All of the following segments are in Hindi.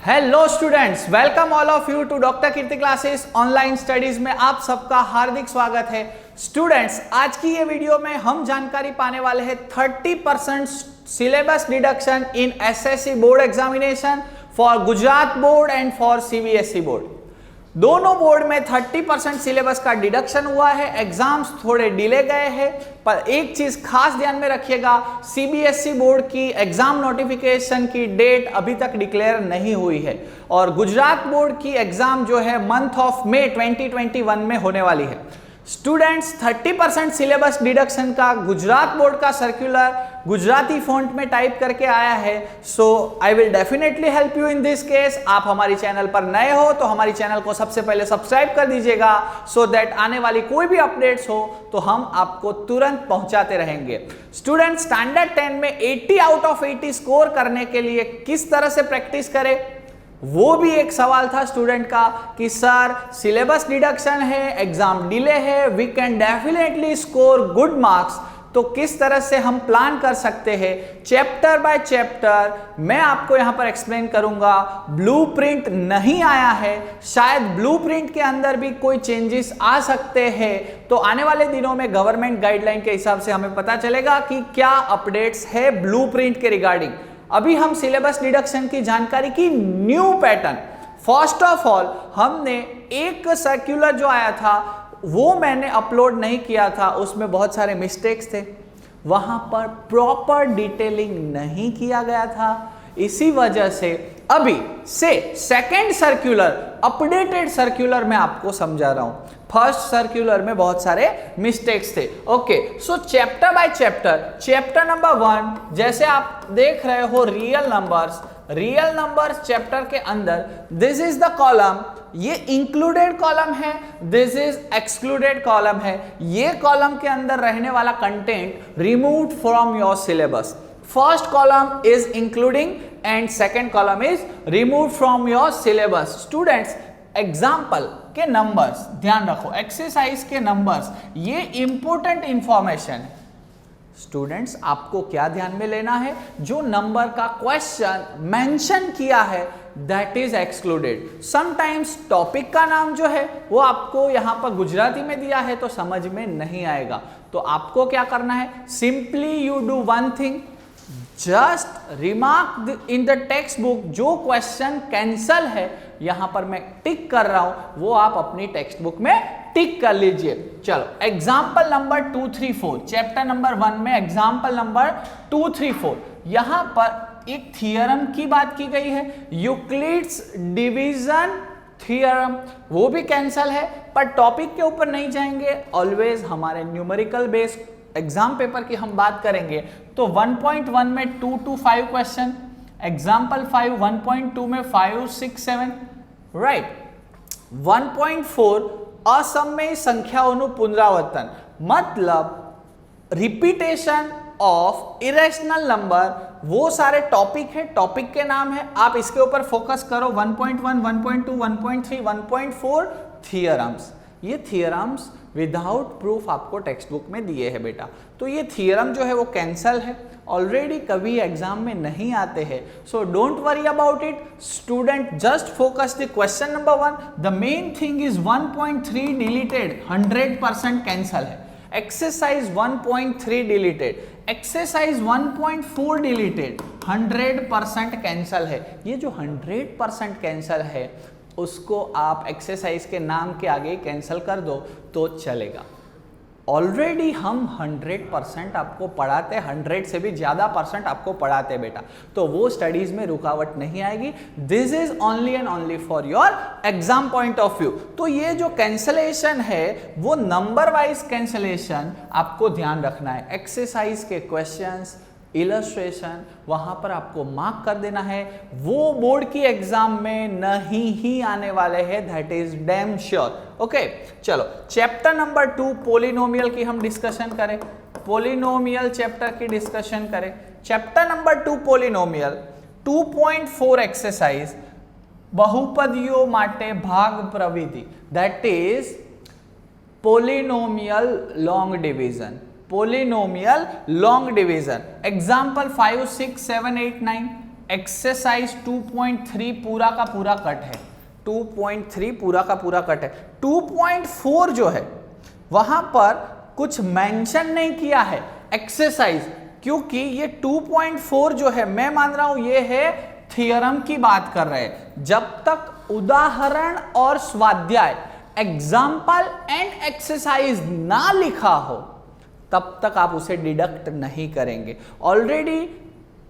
Hello students, welcome all of you to doctor Kirti classes online studies में आप सबका हार्दिक स्वागत है। स्टूडेंट्स, आज की ये वीडियो में हम जानकारी पाने वाले हैं 30% syllabus deduction in SSC board examination for Gujarat board and for CBSE board. दोनों बोर्ड में 30% सिलेबस का डिडक्शन हुआ है। एग्जाम्स थोड़े डिले गए हैं, पर एक चीज खास ध्यान में रखिएगा, सीबीएसई बोर्ड की एग्जाम नोटिफिकेशन की डेट अभी तक डिक्लेयर नहीं हुई है और गुजरात बोर्ड की एग्जाम जो है मंथ ऑफ मई 2021 में होने वाली है। स्टूडेंट्स, 30% सिलेबस डिडक्शन का गुजरात बोर्ड का सर्कुलर गुजराती फॉन्ट में टाइप करके आया है। So I will definitely help you in this case. आप हमारी चैनल पर नए हो तो हमारी चैनल को सबसे पहले सब्सक्राइब कर दीजिएगा, सो दैट आने वाली कोई भी अपडेट्स हो तो हम आपको तुरंत पहुंचाते रहेंगे। स्टूडेंट, स्टैंडर्ड 10 में 80 आउट ऑफ 80 स्कोर करने के लिए किस तरह से प्रैक्टिस करें, वो भी एक सवाल था स्टूडेंट का कि सर सिलेबस डिडक्शन है, एग्जाम डिले है, we can definitely score good marks, तो किस तरह से हम प्लान कर सकते हैं। चैप्टर बाय चैप्टर मैं आपको यहां पर एक्सप्लेन करूंगा। ब्लूप्रिंट नहीं आया है, शायद ब्लूप्रिंट के अंदर भी कोई चेंजेस आ सकते हैं, तो आने वाले दिनों में गवर्नमेंट गाइडलाइन के हिसाब से हमें पता चलेगा कि क्या अपडेट्स है ब्लूप्रिंट के रिगार्डिंग। अभी हम सिलेबस डिडक्शन की जानकारी की new pattern. First of all, हमने एक सर्कुलर जो आया था वो मैंने अपलोड नहीं किया था, उसमें बहुत सारे मिस्टेक्स थे, वहां पर प्रॉपर डिटेलिंग नहीं किया गया था। इसी वजह से अभी से सेकेंड सर्कुलर, अपडेटेड सर्कुलर मैं आपको समझा रहा हूं। फर्स्ट सर्कुलर में बहुत सारे मिस्टेक्स थे। Okay, so chapter by chapter, chapter number 1 जैसे आप देख रहे हो रियल नंबर्स चैप्टर के अंदर दिस इज द कॉलम, ये इंक्लूडेड कॉलम है, दिस इज एक्सक्लूडेड कॉलम है। ये कॉलम के अंदर रहने वाला content removed from your syllabus. First column is including and second column is removed from your syllabus. Students, example के नंबर्स ध्यान रखो, एक्सरसाइज के नंबर्स, ये इंपॉर्टेंट इंफॉर्मेशन है। स्टूडेंट्स, आपको क्या ध्यान में लेना है, जो नंबर का क्वेश्चन मेंशन किया है that is excluded. Sometimes topic का नाम जो है वो आपको यहां पर गुजराती में दिया है तो समझ में नहीं आएगा, तो आपको क्या करना है, simply you do one thing, just remark in the text book जो क्वेश्चन कैंसल है, यहां पर मैं टिक कर रहा हूं, वो आप अपनी टेक्स्ट बुक में टिक कर लीजिए। चलो, एग्जाम्पल नंबर 2, 3, 4, चैप्टर नंबर 1 में एग्जाम्पल नंबर 2, 3, 4, यहां पर एक थियरम की बात की गई है, यूक्लिड्स डिवीजन थियरम, वो भी कैंसल है, पर टॉपिक के ऊपर नहीं जाएंगे। ऑलवेज हमारे न्यूमेरिकल बेस्ड एग्जाम पेपर की हम बात करेंगे तो 1.1 में 2 to 5 क्वेश्चन, एग्जाम्पल 5 1.2 में 5, 6, 7, राइट। 1.4 असमय संख्याओं पुनरावर्तन, मतलब रिपीटेशन ऑफ इरेशनल नंबर, वो सारे टॉपिक है, टॉपिक के नाम है, आप इसके ऊपर फोकस करो। 1.1, 1.2, 1.3, 1.4 थियरम्स, ये थियरम्स विदाउट प्रूफ आपको टेक्स्ट बुक में दिए हैं बेटा, तो ये थियरम जो है वो कैंसल है, ऑलरेडी कभी एग्जाम में नहीं आते हैं, so don't worry about it. Student, just focus the question number 1। The main thing is 1.3 deleted, 100% cancel है। Exercise 1.3 deleted, exercise 1.4 deleted, 100% cancel है। ये जो 100% कैंसल है उसको आप एक्सरसाइज के नाम के आगे कैंसिल कर दो तो चलेगा। ऑलरेडी हम 100% आपको पढ़ाते, 100 से भी ज़्यादा परसेंट आपको पढ़ाते बेटा, तो वो स्टडीज़ में रुकावट नहीं आएगी। This is only and only for your exam point of view. तो ये जो कैंसलेशन है वो नंबर वाइज कैंसलेशन आपको ध्यान रखना है। एक्सरसाइज के क्वेश्चंस, इलस्ट्रेशन, वहां पर आपको मार्क कर देना है, वो बोर्ड की एग्जाम में नहीं ही आने वाले हैं, that is damn sure. Okay, चलो चैप्टर नंबर 2 पोलिनोमियल की हम डिस्कशन करें, पोलिनोमियल चैप्टर की डिस्कशन करें। चैप्टर नंबर 2 पोलिनोमियल 2.4 एक्सरसाइज, बहुपदीओ माटे भाग प्रविधि, that is polynomial long division, polynomial long division. Example 5, 6, 7, 8, 9. Exercise 2.3 पूरा का पूरा कट है, 2.3 पूरा का पूरा कट है। 2.4 जो है वहां पर कुछ मेंशन नहीं किया है एक्सरसाइज, क्योंकि ये 2.4 जो है मैं मान रहा हूं ये है थियरम की बात कर रहे हैं। जब तक उदाहरण और स्वाध्याय एग्जाम्पल एंड एक्सरसाइज ना लिखा हो तब तक आप उसे डिडक्ट नहीं करेंगे। Already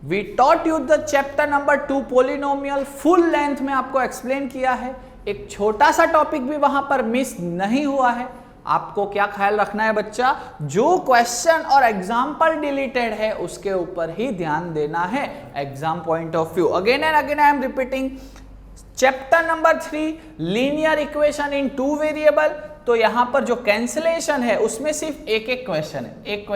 we taught you the chapter number 2 polynomial, full length में आपको एक्सप्लेन किया है। एक छोटा सा टॉपिक भी वहां पर मिस नहीं हुआ है। आपको क्या ख्याल रखना है बच्चा, जो क्वेश्चन और एग्जाम्पल डिलीटेड है उसके ऊपर ही ध्यान देना है exam point of view. Again and again I am repeating, chapter number 3 linear equation in 2 variable. तो यहां पर जो कैंसिलेशन है उसमें सिर्फ एक एक क्वेश्चन है, एक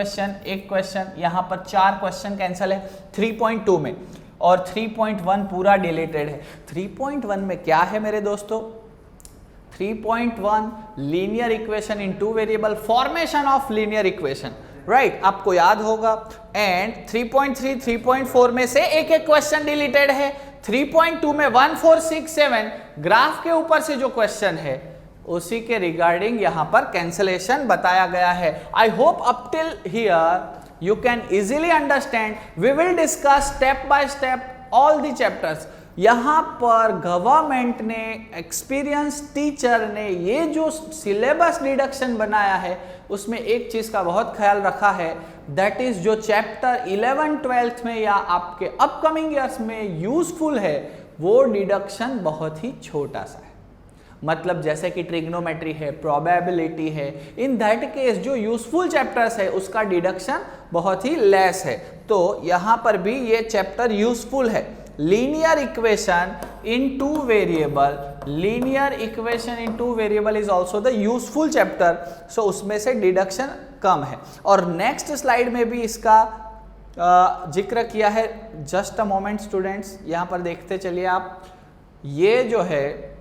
क्वेश्चन, यहां पर 4 क्वेश्चन कैंसिल है 3.2 में, और 3.1 पूरा डिलीटेड है। 3.1 में क्या है मेरे दोस्तों, 3.1 linear equation in 2 variable, formation of linear equation, right, आपको याद होगा। एंड 3.3 3.4 में से एक एक क्वेश्चन डिलीटेड है। 3.2 में 1 4 6 7 ग्राफ के ऊपर से जो क्वेश्चन है उसी के रिगार्डिंग यहां पर कैंसिलेशन बताया गया है। I hope up till here you can easily understand. We will discuss step by step all the chapters. यहां पर गवर्नमेंट ने, एक्सपीरियंस टीचर ने ये जो सिलेबस डिडक्शन बनाया है उसमें एक चीज का बहुत ख्याल रखा है, दैट इज जो चैप्टर 11 12th में या आपके अपकमिंग ईयर्स में यूजफुल है वो डिडक्शन बहुत ही छोटा सा है। मतलब जैसे कि ट्रिग्नोमेट्री है, प्रोबेबिलिटी है, इन दैट केस जो यूजफुल चैप्टर्स है उसका डिडक्शन बहुत ही लेस है। तो यहां पर भी ये चैप्टर यूजफुल है। Linear equation in 2 variable, linear equation in 2 variable is also the useful chapter, so उसमें से डिडक्शन कम है। और नेक्स्ट स्लाइड में भी इसका जिक्र किया है। जस्ट अ मोमेंट स्टूडेंट्स, यहां पर देखते चलिए आप, ये जो है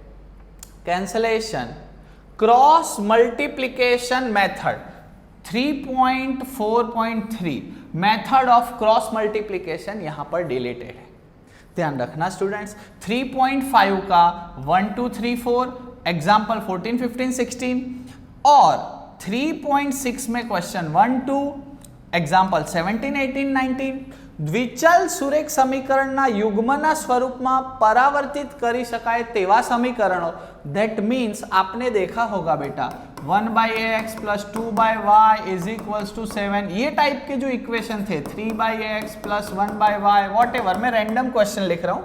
cancellation cross multiplication method 3.4.3 method of cross multiplication यहां पर डिलीटेड है। ध्यान रखना स्टूडेंट्स, 3.5 का 1 2 3 4 एग्जाम्पल 14 15 16 और 3.6 में क्वेश्चन 1 2 એક્ઝામ્પલ 17 18 19 દ્વિચલ સુરેખ સમીકરણના યુગ્મના સ્વરૂપમાં પરાવર્તિત કરી શકાય તેવા સમીકરણો, ધેટ મીન્સ आपने देखा होगा बेटा 1/ax + 2/y = 7, ये टाइप के जो इक्वेशन थे 3/ax + 1/y वॉटेवर, मैं रैंडम क्वेश्चन लिख रहा हूं,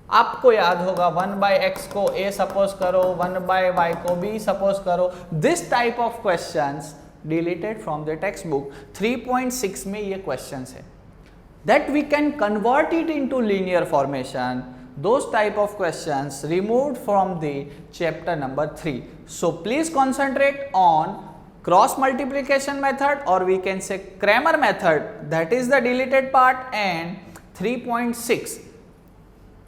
आपको याद होगा 1/x को a सपोज करो, 1/y को b सपोज करो। This type of questions deleted from the text book. 3.6 में ये क्वेश्चंस है that we can convert it into linear formation. Those type of questions removed from the chapter number 3. So please concentrate on cross multiplication method, or we can say Cramer method, that is the deleted part, and 3.6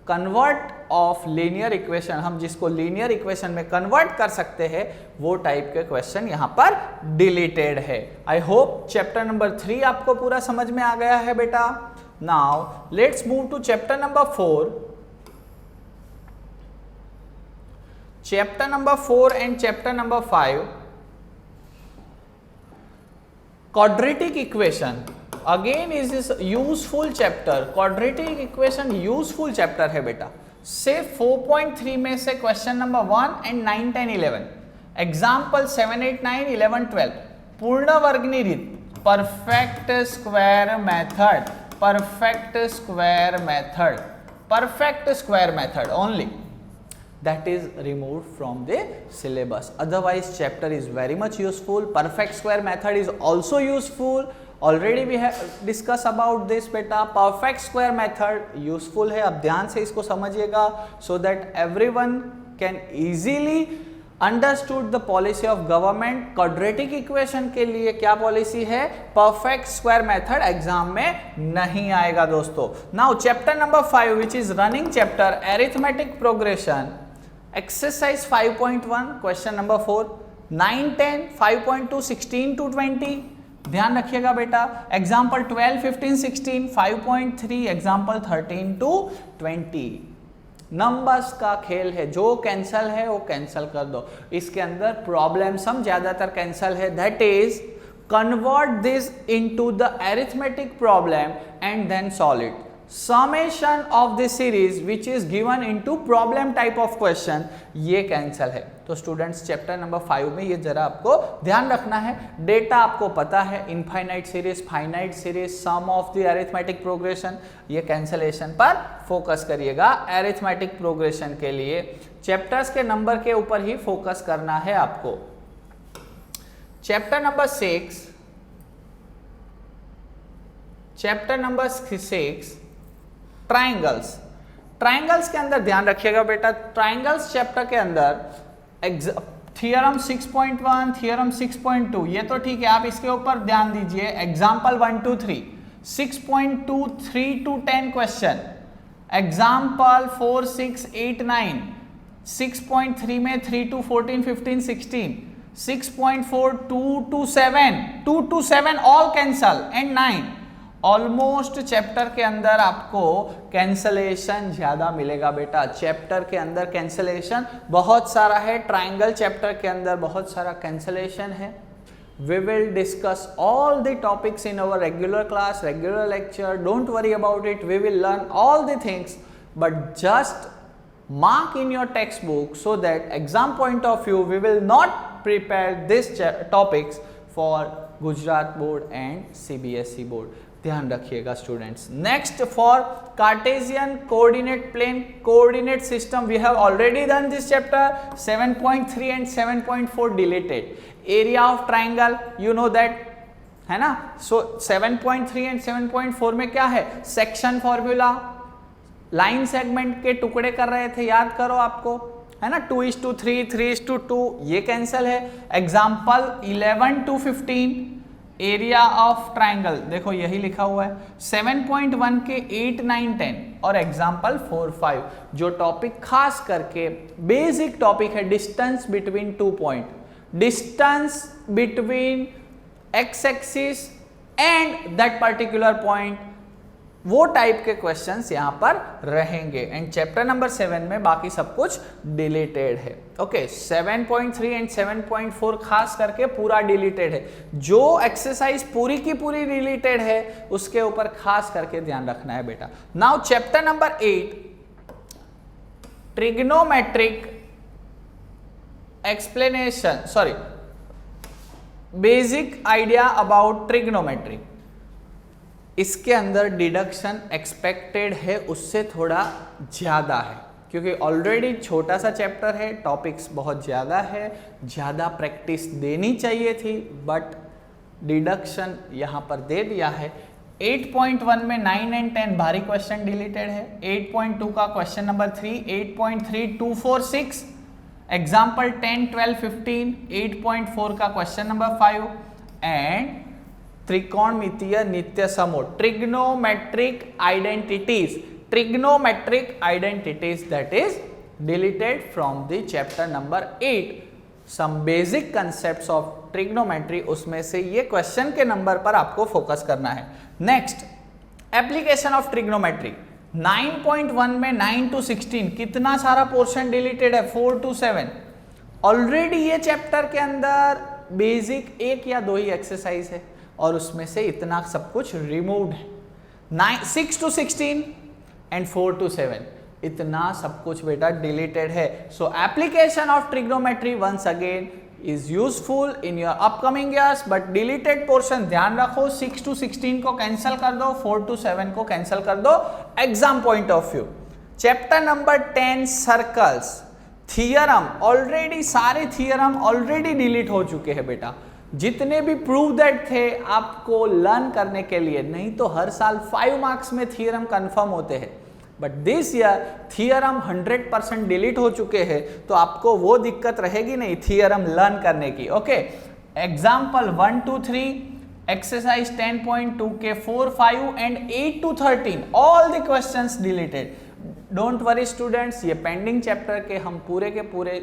convert of linear equation, हम जिसको linear equation में convert कर सकते हैं वो टाइप के क्वेश्चन यहाँ पर डिलीटेड है। आई होप चैप्टर नंबर 3 आपको पूरा समझ में आ गया है बेटा। Now let's move to chapter number 4। Chapter number 4 and chapter number 5 quadratic equation again is this useful chapter. Quadratic equation useful chapter है बेटा। से 4.3 में से क्वेश्चन नंबर 1 एंड 9 10 11 एग्जाम्पल 7 8 9 11 12 पूर्ण वर्गनी रीत, perfect square method, perfect square method, perfect square method only, that is removed from the syllabus. Otherwise chapter is very much useful. Perfect square method is also useful. Already we have discussed about this beta. Perfect square method useful है, अब ध्यान से इसको समझिएगा so that everyone can easily understood the policy of government. quadratic equation के लिए क्या पॉलिसी है, perfect square method एग्जाम में नहीं आएगा दोस्तों। Now chapter number 5 which is running chapter, arithmetic progression, exercise 5.1 question number 4, 9 10 5.2 16 to 20 ध्यान रखिएगा बेटा। Example 12, 15, 16, 5.3, example 13 to 20। नंबर्स का खेल है, जो कैंसल है वो कैंसल कर दो। इसके अंदर प्रॉब्लम्स हम ज्यादातर कैंसल है, that is convert this into the arithmetic problem and then solve it. Summation of the series which is given into problem type of question, ये कैंसल है। तो स्टूडेंट्स चैप्टर नंबर 5 में ये जरा आपको ध्यान रखना है। डेटा आपको पता है, infinite series, finite series, sum of the arithmetic progression, ये कैंसलेशन पर फोकस करिएगा। अरिथमेटिक प्रोग्रेशन के लिए चैप्टर्स के नंबर के ऊपर ही फोकस करना है आपको। Chapter number 6, triangles. ट्राइंगल्स के अंदर ध्यान रखिएगा बेटा, ट्राइंगल्स चैप्टर के अंदर थियरम 6.1, थियरम 6.2, ये तो ठीक है, आप इसके ऊपर ध्यान दीजिए। Example 1 to 3, 6.2 3 to 10 question, example 4, 6, 8, 9, 6.3 में 3 to 14, 15, 16, 6.4 2 to 7 all cancel and 9। Almost chapter के अंदर आपको कैंसलेशन ज्यादा मिलेगा बेटा। चैप्टर के अंदर कैंसलेशन बहुत सारा है, ट्राइंगल चैप्टर के अंदर बहुत सारा कैंसलेशन है। We will discuss all the topics in our regular class, regular lecture. Don't worry about it. We will learn all the things, but just mark in your textbook so that exam point of view we will not prepare this topics for Gujarat board and CBSE board. ध्यान रखिएगा students. Next for cartesian coordinate plane coordinate system, we have already done this chapter. 7.3 and 7.4 deleted. Area of triangle, you know that, है ना। सो 7.3 एंड 7.4 में क्या है, सेक्शन फॉर्मूला, लाइन सेगमेंट के टुकड़े कर रहे थे, याद करो आपको, है ना। 2:3, 3:2, ये कैंसल है। Example 11 to 15, area of triangle, देखो यही लिखा हुआ है। 7.1 के 8, 9, 10 और एग्जाम्पल 4, 5। जो टॉपिक खास करके बेसिक टॉपिक है, distance between 2 point, distance between x axis and that particular point, वो टाइप के क्वेश्चंस यहां पर रहेंगे। एंड चैप्टर नंबर 7 में बाकी सब कुछ डिलीटेड है। ओके, 7.3 एंड 7.4 खास करके पूरा डिलीटेड है। जो एक्सरसाइज पूरी की पूरी डिलीटेड है उसके ऊपर खास करके ध्यान रखना है बेटा। Now chapter number 8, trigonometric explanation, sorry, basic idea about trigonometry. इसके अंदर डिडक्शन एक्सपेक्टेड है उससे थोड़ा ज़्यादा है, क्योंकि ऑलरेडी छोटा सा चैप्टर है, टॉपिक्स बहुत ज़्यादा है, ज़्यादा प्रैक्टिस देनी चाहिए थी, बट डिडक्शन यहाँ पर दे दिया है। 8.1 में 9 एंड 10 भारी क्वेश्चन डिलीटेड है। 8.2 का क्वेश्चन नंबर 3, 8.3 2, 4, 6, एग्जाम्पल 10, 12, 15, 8.4 का क्वेश्चन नंबर 5 एंड त्रिकोणमितीय नित्य समूह, trigonometric identities that is deleted from the chapter number 8। Some basic concepts of trigonometry, उसमें से ये क्वेश्चन के नंबर पर आपको फोकस करना है। Next, application of trigonometry. 9.1 में 9 to 16 कितना सारा पोर्शन डिलीटेड है, 4 to 7। ऑलरेडी ये चैप्टर के अंदर बेसिक 1 या 2 ही एक्सरसाइज है और उसमें से इतना सब कुछ रिमूव्ड है। 6 to 16 एंड 4 to 7 इतना सब कुछ बेटा डिलीटेड है। So application of trigonometry once again is useful in your upcoming years, but deleted portion ध्यान रखो, 6 to 16 को कैंसिल कर दो, 4 to 7 को कैंसिल कर दो exam point of view. Chapter number 10, circles, theorem, already सारे थियरम ऑलरेडी डिलीट हो चुके हैं बेटा। जितने भी प्रूव दैट थे आपको लर्न करने के लिए, नहीं तो हर साल 5 मार्क्स में थियरम कंफर्म होते हैं, but this year theorem 100% delete हो चुके हैं, तो आपको वो दिक्कत रहेगी नहीं थियरम लर्न करने की। ओके, एग्जाम्पल 1 to 3, एक्सरसाइज 10.2 के 4, 5 and 8 to 13 all the questions deleted. Don't worry students, ये पेंडिंग चैप्टर के हम पूरे के पूरे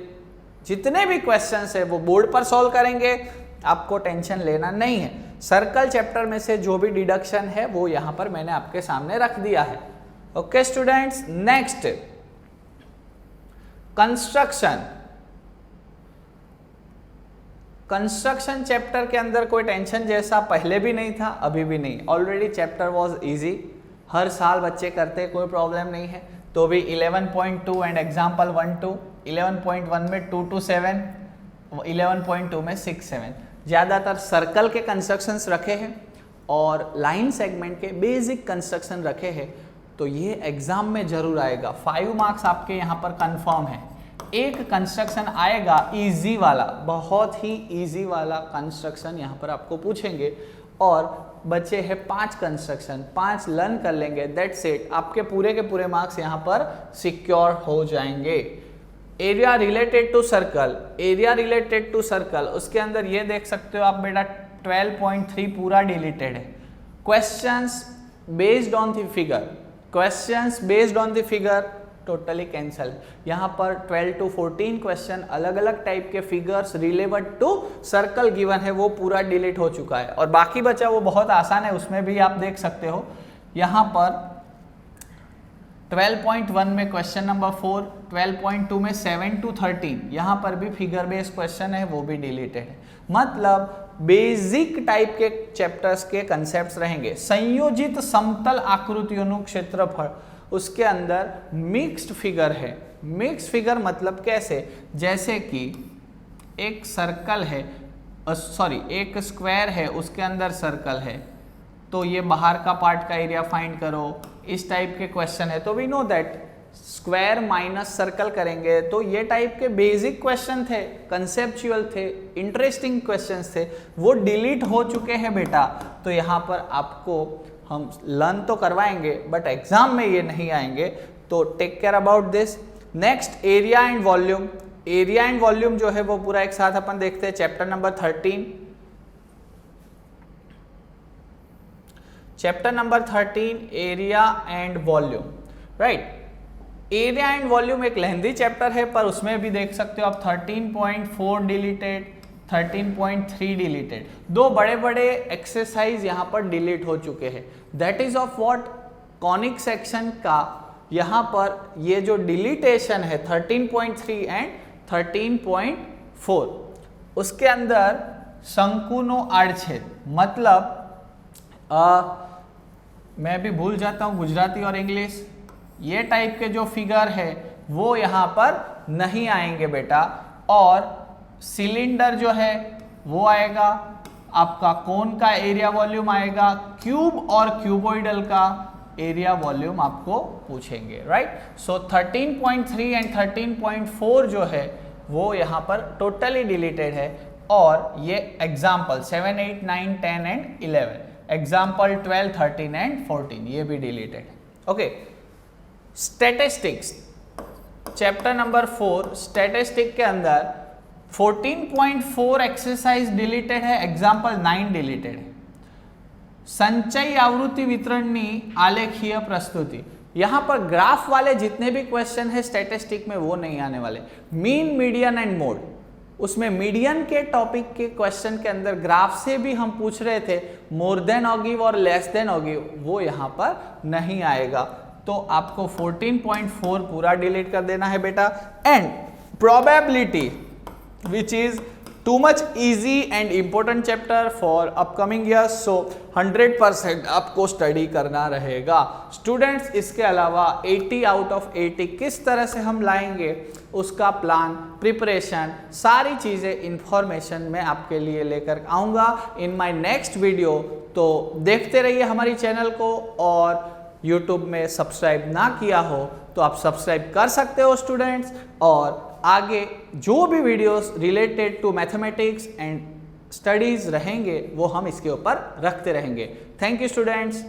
जितने भी क्वेश्चंस है वो बोर्ड पर सॉल्व करेंगे, आपको टेंशन लेना नहीं है। सर्कल चैप्टर में से जो भी डिडक्शन है वो यहां पर मैंने आपके सामने रख दिया है। Okay students, next construction. Construction chapter के अंदर कोई टेंशन जैसा पहले भी नहीं था, अभी भी नहीं। ऑलरेडी चैप्टर वाज इजी, हर साल बच्चे करते, कोई प्रॉब्लम नहीं है। तो भी 11.2 एंड एग्जाम्पल 1 2, 11.1 में 2 to 7, 11.2 में 6 7। ज़्यादातर सर्कल के कंस्ट्रक्शंस रखे हैं और लाइन सेगमेंट के बेसिक कंस्ट्रक्शन रखे हैं। तो ये एग्जाम में जरूर आएगा, 5 मार्क्स आपके यहाँ पर कंफर्म है। एक कंस्ट्रक्शन आएगा इजी वाला, बहुत ही इजी वाला कंस्ट्रक्शन यहाँ पर आपको पूछेंगे और बचे हैं 5 कंस्ट्रक्शन, 5 लर्न कर लेंगे, दैट्स इट। आपके पूरे के पूरे मार्क्स यहाँ पर सिक्योर हो जाएंगे। Area related to circle, area related to circle, उसके अंदर ये देख सकते हो आप बेटा 12.3 पूरा डिलीटेड है। Questions based on the figure, questions based on the figure totally cancel. यहाँ पर 12 to 14 क्वेश्चन अलग अलग टाइप के figures relevant to circle given है, वो पूरा डिलीट हो चुका है। और बाकी बचा वो बहुत आसान है, उसमें भी आप देख सकते हो। यहाँ पर 12.1 में क्वेश्चन नंबर 4, 12.2 में 7 to 13, यहाँ पर भी फिगर बेस्ड क्वेश्चन है, वो भी डिलीटेड है। मतलब बेसिक टाइप के चैप्टर्स के कंसेप्ट्स रहेंगे। संयोजित समतल आकृतियों क्षेत्रफल, उसके अंदर मिक्स्ड फिगर है। मिक्स्ड फिगर मतलब कैसे, जैसे कि एक सर्कल है, एक स्क्वायर है, उसके अंदर सर्कल है, तो ये बाहर का पार्ट का एरिया फाइंड करो, इस टाइप के क्वेश्चन है। तो we know that square minus circle करेंगे, तो ये टाइप के बेसिक क्वेश्चन थे, कंसेप्चुअल थे, इंटरेस्टिंग क्वेश्चंस थे, वो डिलीट हो चुके हैं बेटा। तो यहाँ पर आपको हम लर्न तो करवाएंगे बट एग्जाम में ये नहीं आएंगे, तो take care about this. Next area and volume, area and volume जो है वो पूरा एक साथ अपन देखते हैं। Chapter number 13, chapter number 13 area and volume, right. Area and volume एक लेंथी चैप्टर है, पर उसमें भी देख सकते हो आप 13.4 डिलीटेड, 13.3 डिलीटेड, 2 बड़े बड़े एक्सरसाइज यहाँ पर डिलीट हो चुके हैं। That is of what, conic section का यहाँ पर ये जो डिलीटेशन है 13.3 एंड 13.4, उसके अंदर शंकुनो आड़छेद, मतलब मैं भी भूल जाता हूँ गुजराती और इंग्लिश, ये टाइप के जो फिगर है वो यहाँ पर नहीं आएंगे बेटा। और सिलेंडर जो है वो आएगा, आपका कोन का एरिया वॉल्यूम आएगा, क्यूब और क्यूबोइडल का एरिया वॉल्यूम आपको पूछेंगे, राइट। सो 13.3 एंड 13.4 जो है वो यहाँ पर टोटली डिलीटेड है। और ये एग्जाम्पल 7 8 9 10 एंड 11, एग्जाम्पल 12 13 एंड 14 ये भी डिलीटेड है। Okay, statistics chapter number 4, statistic के अंदर 14.4 एक्सरसाइज डिलीटेड है, एग्जाम्पल 9 डिलीटेड है। संचयी आवृत्ति वितरणनी आलेखीय प्रस्तुति, यहाँ पर ग्राफ वाले जितने भी क्वेश्चन है स्टैटिस्टिक में वो नहीं आने वाले। मीन, मीडियन एंड मोड, उसमें मीडियन के टॉपिक के क्वेश्चन के अंदर ग्राफ से भी हम पूछ रहे थे, मोर देन ऑगिव और लेस देन ऑगिव, वो यहाँ पर नहीं आएगा। तो आपको 14.4 पूरा डिलीट कर देना है बेटा। And probability which is too much easy and important chapter for upcoming years, so 100% आपको स्टडी करना रहेगा स्टूडेंट्स। इसके अलावा 80 आउट ऑफ 80 किस तरह से हम लाएंगे, उसका प्लान, प्रिपरेशन, सारी चीज़ें इंफॉर्मेशन मैं आपके लिए लेकर आऊँगा इन माय नेक्स्ट वीडियो। तो देखते रहिए हमारी चैनल को, और यूट्यूब में सब्सक्राइब ना किया हो तो आप सब्सक्राइब कर सकते हो स्टूडेंट्स। और आगे जो भी videos related to mathematics and studies रहेंगे वो हम इसके ऊपर रखते रहेंगे। Thank you students.